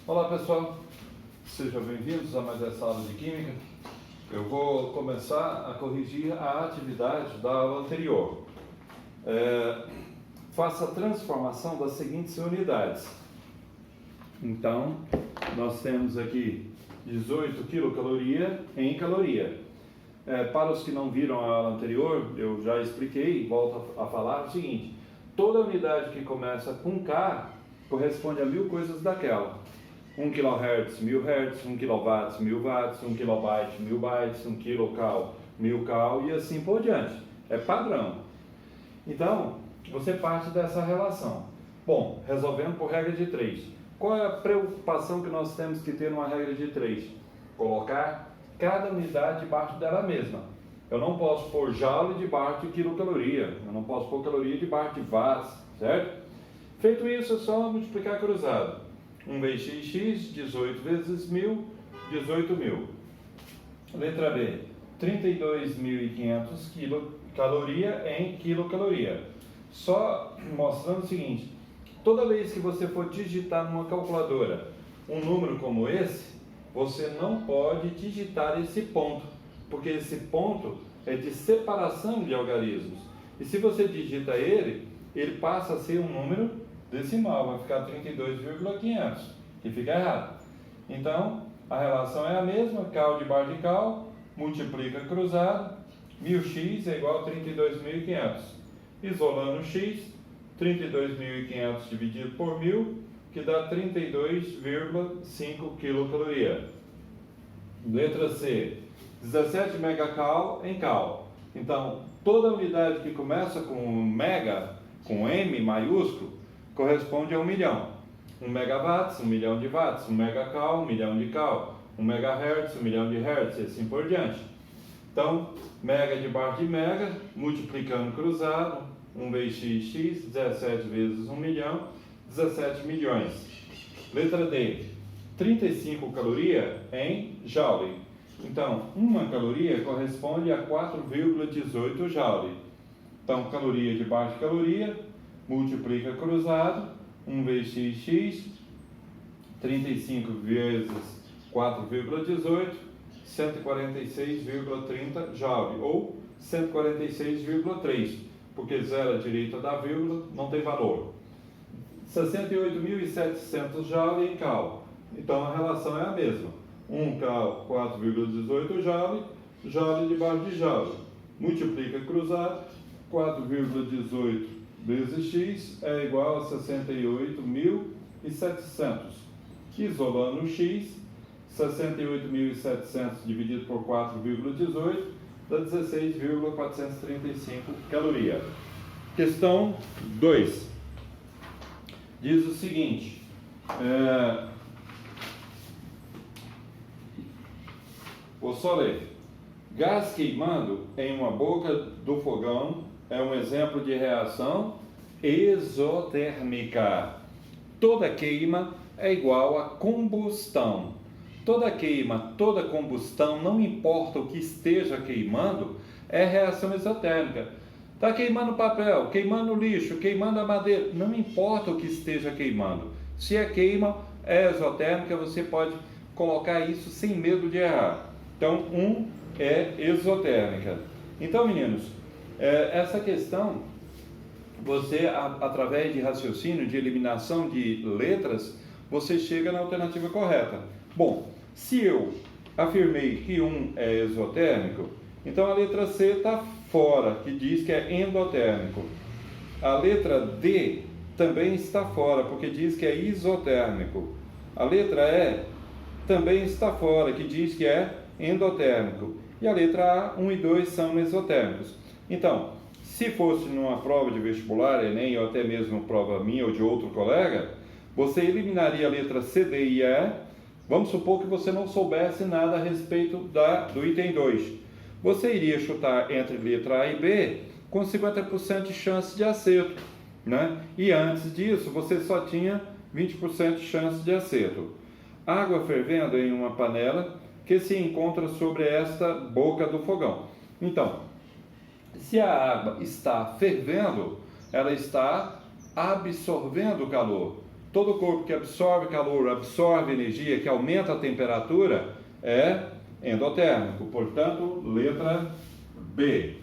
Olá pessoal, sejam bem-vindos a mais essa aula de Química. Eu vou começar a corrigir a atividade da aula anterior. Faça a transformação das seguintes unidades. Então, nós temos aqui 18 quilocaloria em caloria. Para os que não viram a aula anterior, eu já expliquei e volto a falar o seguinte: toda unidade que começa com K corresponde a 1000 coisas daquela. 1 kHz, 1000 Hz, 1 kW, 1000 watts, 1 kilobyte, 1000 bytes, 1 kilocal, 1000 cal e assim por diante. É padrão. Então, você parte dessa relação. Bom, resolvendo por regra de 3. Qual é a preocupação que nós temos que ter numa regra de 3? Colocar cada unidade debaixo dela mesma. Eu não posso pôr joule debaixo de quilocaloria. Eu não posso pôr caloria debaixo de watts, certo? Feito isso, é só multiplicar cruzado. 1 vezes x, 18 vezes 1000, 18.000. Letra B, 32.500 quilocaloria em quilocaloria. Só mostrando o seguinte: toda vez que você for digitar numa calculadora um número como esse, você não pode digitar esse ponto, porque esse ponto é de separação de algarismos. E se você digita ele passa a ser um número decimal, vai ficar 32,500, que fica errado. Então, a relação é a mesma: cal debaixo de cal, multiplica cruzado, 1000x é igual a 32.500. Isolando x, 32.500 dividido por 1000, que dá 32,5 quilocaloria. Letra C, 17 megacal em cal. Então, toda unidade que começa com mega, com M maiúsculo, corresponde a 1 milhão. 1 megawatts, 1 milhão de watts. 1 megacal, 1 milhão de cal. 1 megahertz, 1 milhão de hertz, e assim por diante. Então, mega debaixo de mega, multiplicando cruzado, 1 vezes x, 17 vezes 1 milhão, 17 milhões. Letra D, 35 caloria em joule. Então, uma caloria corresponde a 4,18 joule. Então, caloria debaixo de caloria, multiplica cruzado, 1 vezes x, 35 vezes 4,18, 146,30 joule, ou 146,3, porque 0 à direita da vírgula não tem valor. 68.700 joule em cal. Então a relação é a mesma. 1 cal, 4,18 joule, joule debaixo de joule. Multiplica cruzado, 4,18 vezes x é igual a 68.700. Isolando o x, 68.700 dividido por 4,18 dá 16,435 caloria. Questão 2. Diz o seguinte: vou só ler. Gás queimando em uma boca do fogão é um exemplo de reação exotérmica. Toda queima é igual a combustão. Toda queima, toda combustão, não importa o que esteja queimando, é reação exotérmica. Está queimando papel, queimando lixo, queimando a madeira, não importa o que esteja queimando. Se é queima, é exotérmica, você pode colocar isso sem medo de errar. Então, é exotérmica. Então, meninos, essa questão, você, através de raciocínio, de eliminação de letras, você chega na alternativa correta. Bom, se eu afirmei que é exotérmico, então a letra C está fora, que diz que é endotérmico. A letra D também está fora, porque diz que é isotérmico. A letra E também está fora, que diz que é endotérmico. E a letra A, 1 e 2 são mesotérmicos. Então, se fosse numa prova de vestibular, Enem, ou até mesmo prova minha ou de outro colega, você eliminaria a letra C, D e E. Vamos supor que você não soubesse nada a respeito do item 2. Você iria chutar entre letra A e B com 50% de chance de acerto, né? E antes disso, você só tinha 20% de chance de acerto. Água fervendo em uma panela que se encontra sobre esta boca do fogão. Então, se a água está fervendo, ela está absorvendo o calor. todo corpo que absorve calor, absorve energia, que aumenta a temperatura, é endotérmico. Portanto, letra B.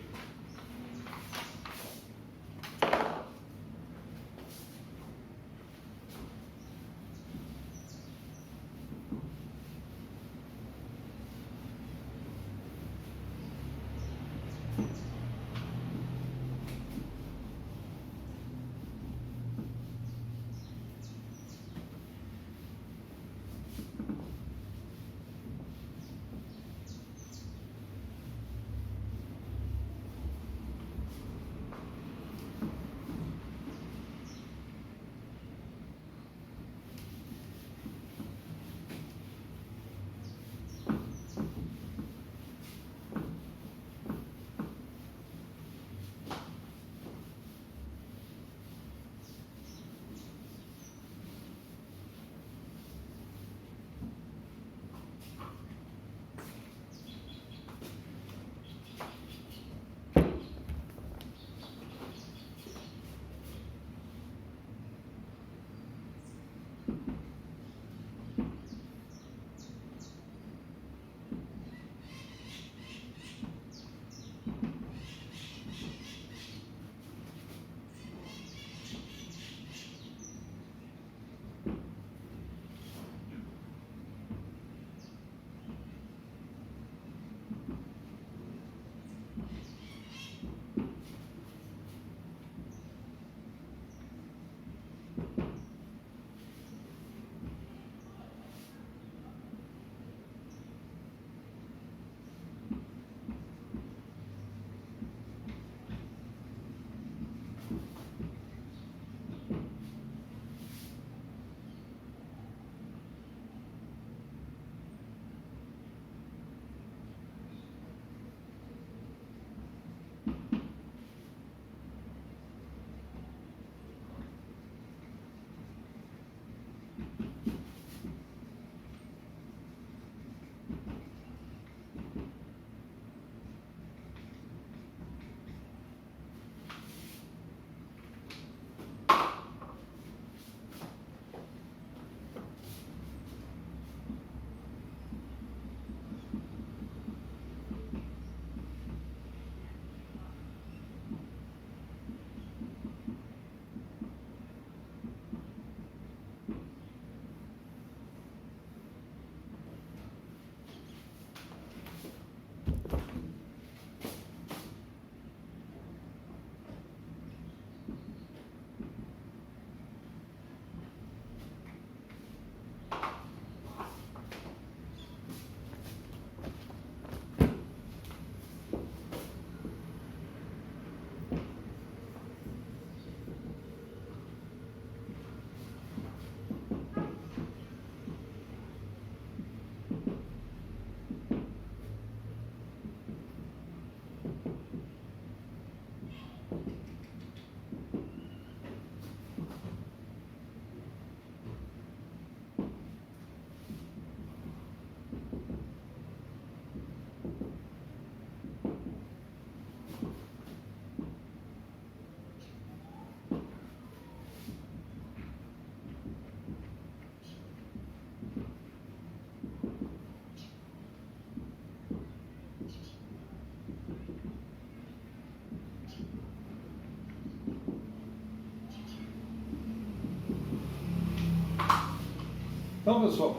Então, pessoal,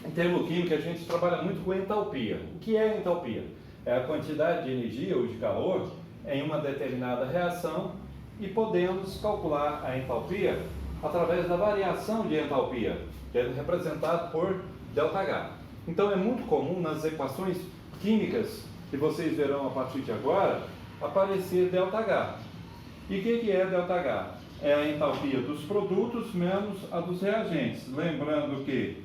em termodinâmica a gente trabalha muito com entalpia. O que é entalpia? É a quantidade de energia ou de calor em uma determinada reação e podemos calcular a entalpia através da variação de entalpia, que é representado por ΔH. Então é muito comum nas equações químicas que vocês verão a partir de agora aparecer ΔH. E o que é ΔH? É a entalpia dos produtos menos a dos reagentes. Lembrando que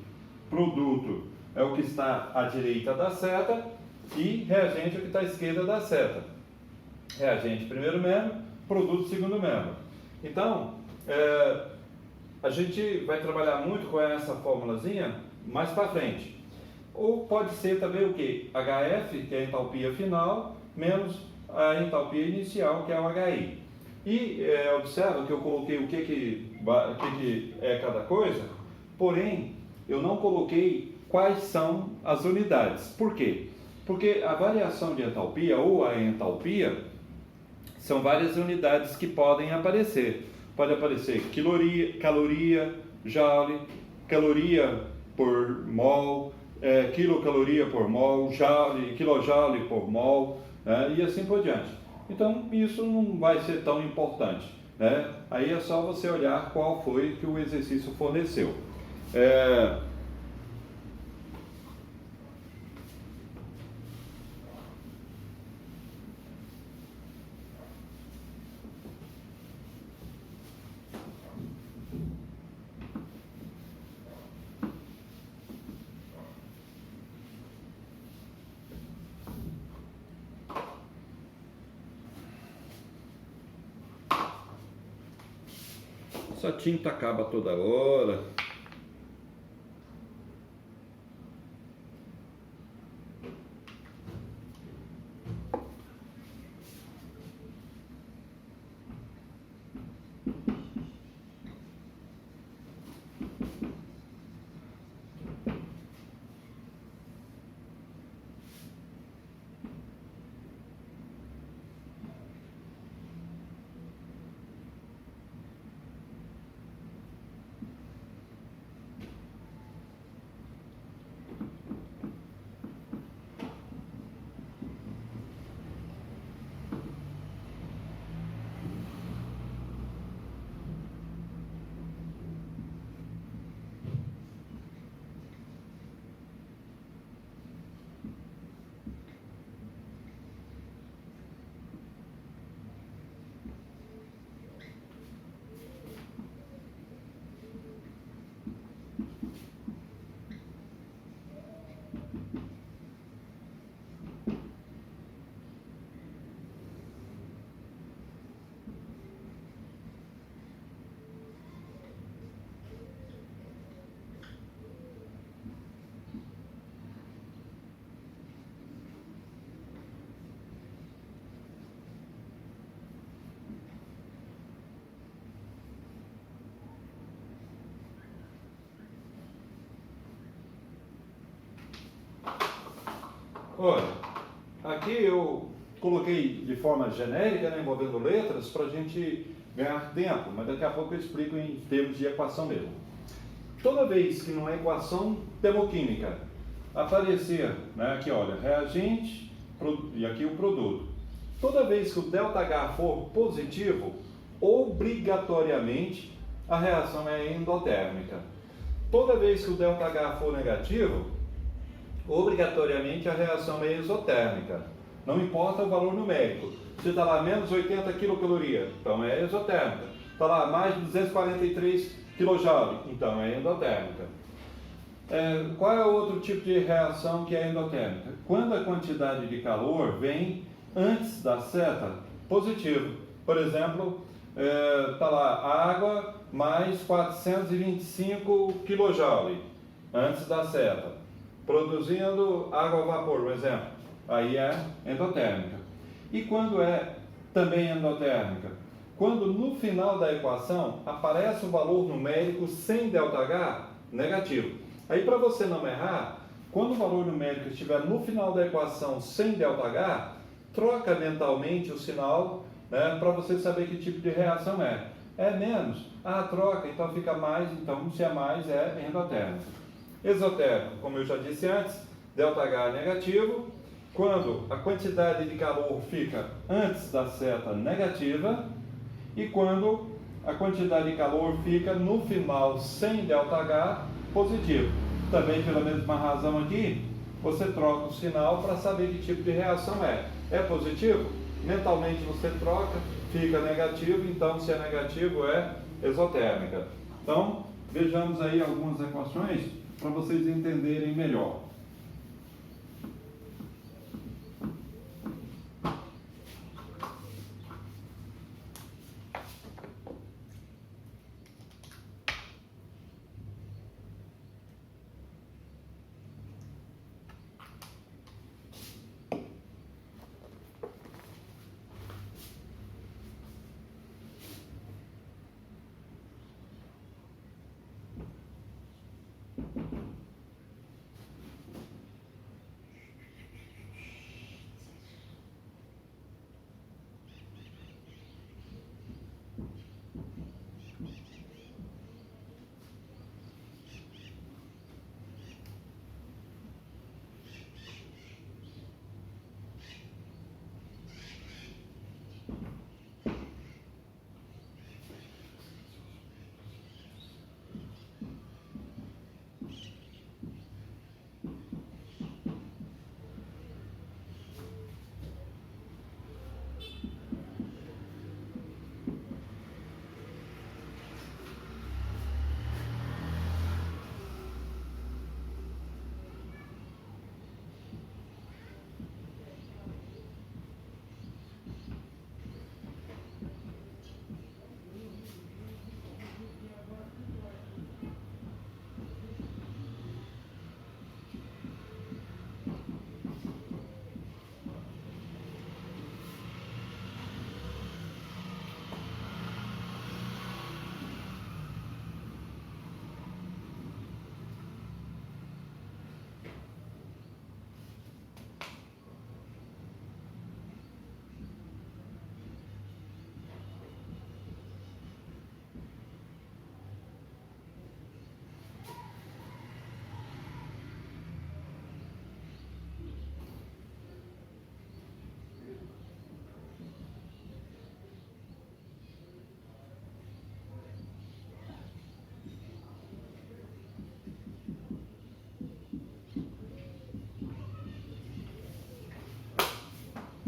produto é o que está à direita da seta e reagente é o que está à esquerda da seta. Reagente primeiro membro, produto segundo membro. Então, a gente vai trabalhar muito com essa formulazinha mais para frente. Ou pode ser também o que? HF, que é a entalpia final, menos a entalpia inicial, que é o HI. E observa que eu coloquei o que que é cada coisa, porém eu não coloquei quais são as unidades. Por quê? Porque a variação de entalpia ou a entalpia são várias unidades que podem aparecer. Pode aparecer caloria, joule, caloria por mol, quilocaloria por mol, joule, quilojoule por mol, né, e assim por diante. Então isso não vai ser tão importante, né? Aí é só você olhar qual foi que o exercício forneceu. Essa tinta acaba toda hora. Olha, aqui eu coloquei de forma genérica, né, envolvendo letras, para a gente ganhar tempo, mas daqui a pouco eu explico em termos de equação mesmo. Toda vez que numa equação termoquímica aparecer, né, aqui olha, reagente e aqui o produto. Toda vez que o ΔH for positivo, obrigatoriamente a reação é endotérmica. Toda vez que o ΔH for negativo, obrigatoriamente a reação é exotérmica. Não importa o valor numérico. Se está lá menos 80 quilocaloria, então é exotérmica. Está lá mais de 243 kJ, então é endotérmica. Qual é o outro tipo de reação que é endotérmica? Quando a quantidade de calor vem antes da seta, positivo. Por exemplo, está lá água mais 425 kJ antes da seta, produzindo água a vapor, por exemplo. Aí é endotérmica. E quando é também endotérmica? Quando no final da equação aparece o valor numérico sem ΔH negativo. Aí para você não errar, quando o valor numérico estiver no final da equação sem ΔH, troca mentalmente o sinal, né, para você saber que tipo de reação é. É menos? Ah, troca, então fica mais, então se é mais é endotérmico. Exotérmico, como eu já disse antes, ΔH negativo, quando a quantidade de calor fica antes da seta negativa e quando a quantidade de calor fica no final sem ΔH positivo. Também pela mesma razão aqui, você troca o sinal para saber que tipo de reação é. É positivo? Mentalmente você troca, fica negativo, então se é negativo é exotérmica. Então, vejamos aí algumas equações para vocês entenderem melhor.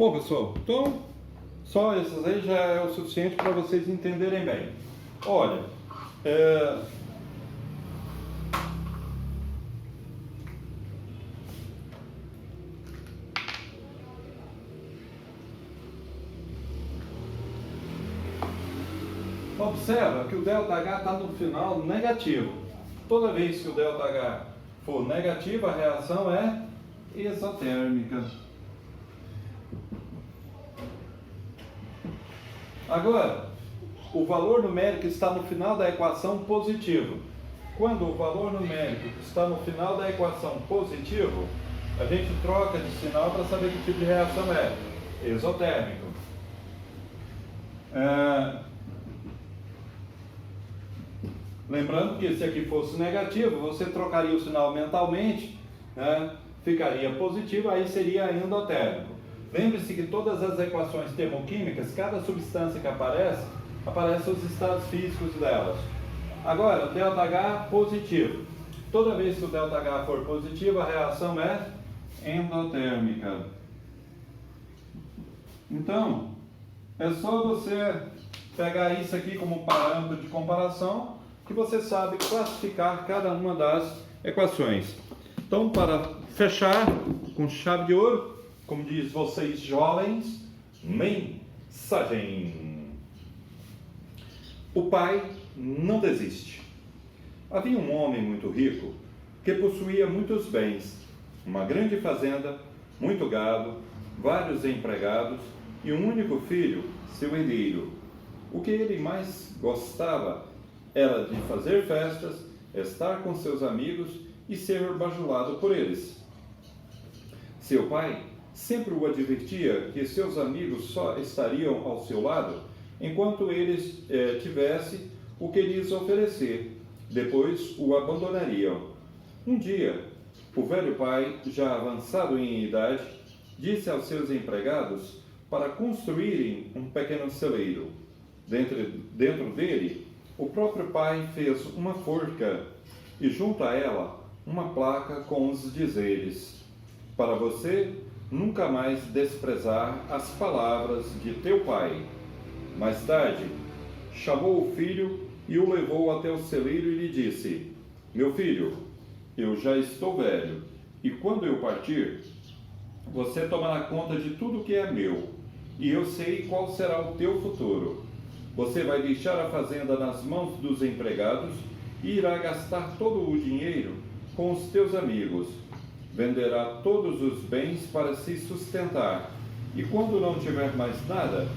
Bom, pessoal, então só esses aí já é o suficiente para vocês entenderem bem. Olha, observa que o ΔH está no final negativo. Toda vez que o ΔH for negativo, a reação é exotérmica. Agora, o valor numérico está no final da equação positivo. Quando o valor numérico está no final da equação positivo, a gente troca de sinal para saber que tipo de reação é. Exotérmico. Lembrando que se aqui fosse negativo, você trocaria o sinal mentalmente, né? Ficaria positivo, aí seria endotérmico. Lembre-se que todas as equações termoquímicas, cada substância que aparece os estados físicos delas. Agora, ΔH positivo. Toda vez que o ΔH for positivo, a reação é endotérmica. Então, é só você pegar isso aqui como parâmetro de comparação, que você sabe classificar cada uma das equações. Então, para fechar com chave de ouro, como diz vocês jovens, mensagem. O pai não desiste. Havia um homem muito rico que possuía muitos bens, uma grande fazenda, muito gado, vários empregados e um único filho, seu herdeiro. O que ele mais gostava era de fazer festas, estar com seus amigos e ser bajulado por eles. Seu pai sempre o advertia que seus amigos só estariam ao seu lado enquanto eles tivessem o que lhes oferecer. Depois o abandonariam. Um dia, o velho pai, já avançado em idade, disse aos seus empregados para construírem um pequeno celeiro. Dentro dele, o próprio pai fez uma forca e junto a ela uma placa com os dizeres: para você nunca mais desprezar as palavras de teu pai. Mais tarde, chamou o filho e o levou até o celeiro e lhe disse: meu filho, eu já estou velho, e quando eu partir, você tomará conta de tudo que é meu, e eu sei qual será o teu futuro. Você vai deixar a fazenda nas mãos dos empregados e irá gastar todo o dinheiro com os teus amigos. Venderá todos os bens para se sustentar, e quando não tiver mais nada,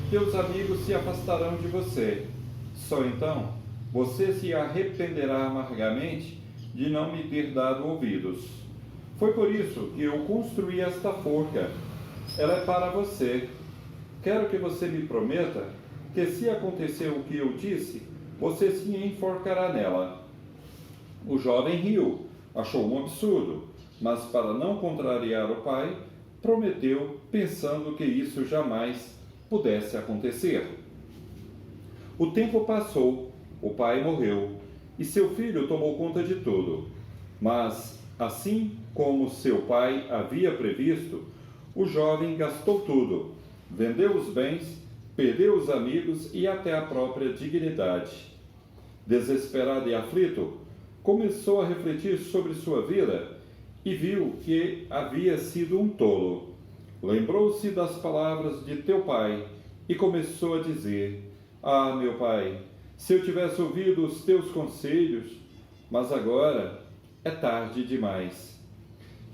teus amigos se afastarão de você. Só então você se arrependerá amargamente de não me ter dado ouvidos. Foi por isso que eu construí esta forca. Ela é para você. Quero que você me prometa que, se acontecer o que eu disse, você se enforcará nela. O jovem riu, achou um absurdo, mas para não contrariar o pai, prometeu, pensando que isso jamais pudesse acontecer. O tempo passou, o pai morreu, e seu filho tomou conta de tudo. Mas, assim como seu pai havia previsto, o jovem gastou tudo, vendeu os bens, perdeu os amigos e até a própria dignidade. Desesperado e aflito, começou a refletir sobre sua vida e viu que havia sido um tolo. Lembrou-se das palavras de teu pai e começou a dizer: ah, meu pai, se eu tivesse ouvido os teus conselhos, mas agora é tarde demais.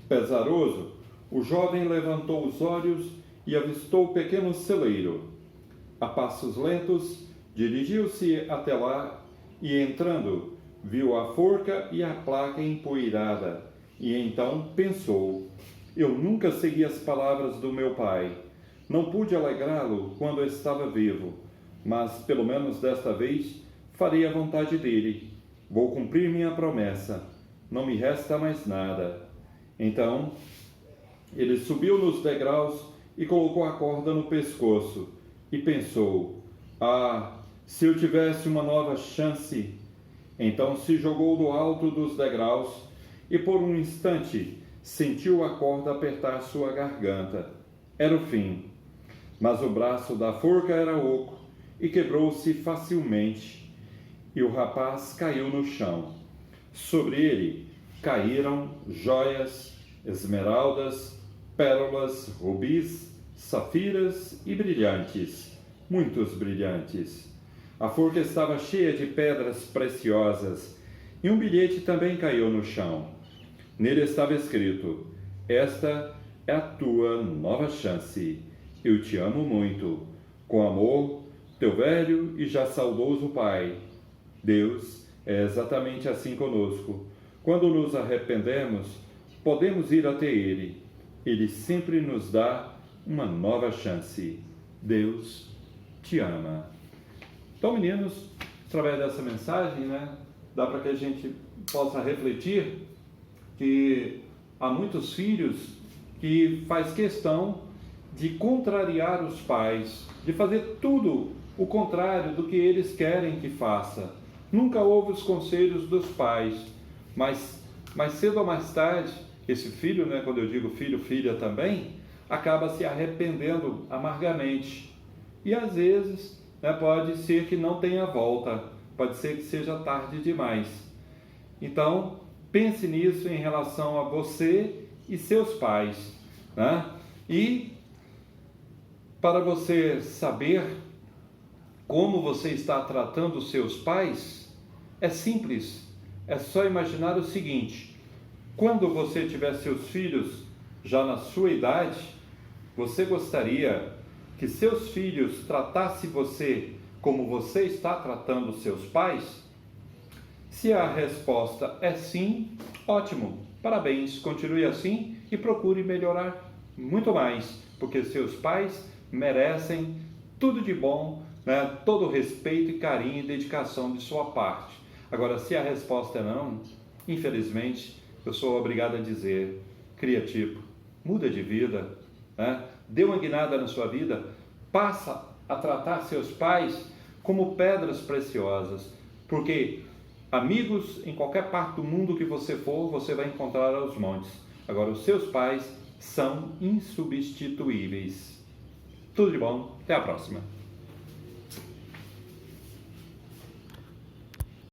Pesaroso, o jovem levantou os olhos e avistou o pequeno celeiro. A passos lentos, dirigiu-se até lá e, entrando, viu a forca e a placa empoeirada, e então pensou: eu nunca segui as palavras do meu pai. Não pude alegrá-lo quando estava vivo, mas pelo menos desta vez farei a vontade dele. Vou cumprir minha promessa. Não me resta mais nada. Então, ele subiu nos degraus e colocou a corda no pescoço, e pensou: ah, se eu tivesse uma nova chance! Então se jogou do alto dos degraus e por um instante sentiu a corda apertar sua garganta. Era o fim. mas o braço da forca era oco e quebrou-se facilmente, e o rapaz caiu no chão. Sobre ele caíram joias, esmeraldas, pérolas, rubis, safiras e brilhantes, muitos brilhantes. A forca estava cheia de pedras preciosas, e um bilhete também caiu no chão. Nele estava escrito: esta é a tua nova chance. Eu te amo muito. Com amor, teu velho e já saudoso pai. Deus é exatamente assim conosco. Quando nos arrependemos, podemos ir até Ele. Ele sempre nos dá uma nova chance. Deus te ama. Então, meninos, através dessa mensagem, dá para que a gente possa refletir que há muitos filhos que faz questão de contrariar os pais, de fazer tudo o contrário do que eles querem que faça. Nunca ouve os conselhos dos pais, mas mais cedo ou mais tarde, esse filho, quando eu digo filho, filha também, acaba se arrependendo amargamente. E às vezes, pode ser que não tenha volta, pode ser que seja tarde demais. Então, pense nisso em relação a você e seus pais, E para você saber como você está tratando os seus pais, é simples, é só imaginar o seguinte: quando você tiver seus filhos já na sua idade, você gostaria que seus filhos tratassem você como você está tratando os seus pais? Se a resposta é sim, ótimo, parabéns, continue assim e procure melhorar muito mais, porque seus pais merecem tudo de bom, todo o respeito e carinho e dedicação de sua parte. Agora, se a resposta é não, infelizmente, eu sou obrigado a dizer: cria tipo, muda de vida, dê uma guinada na sua vida, passa a tratar seus pais como pedras preciosas, porque amigos em qualquer parte do mundo que você for, você vai encontrar aos montes. Agora, os seus pais são insubstituíveis. Tudo de bom, até a próxima.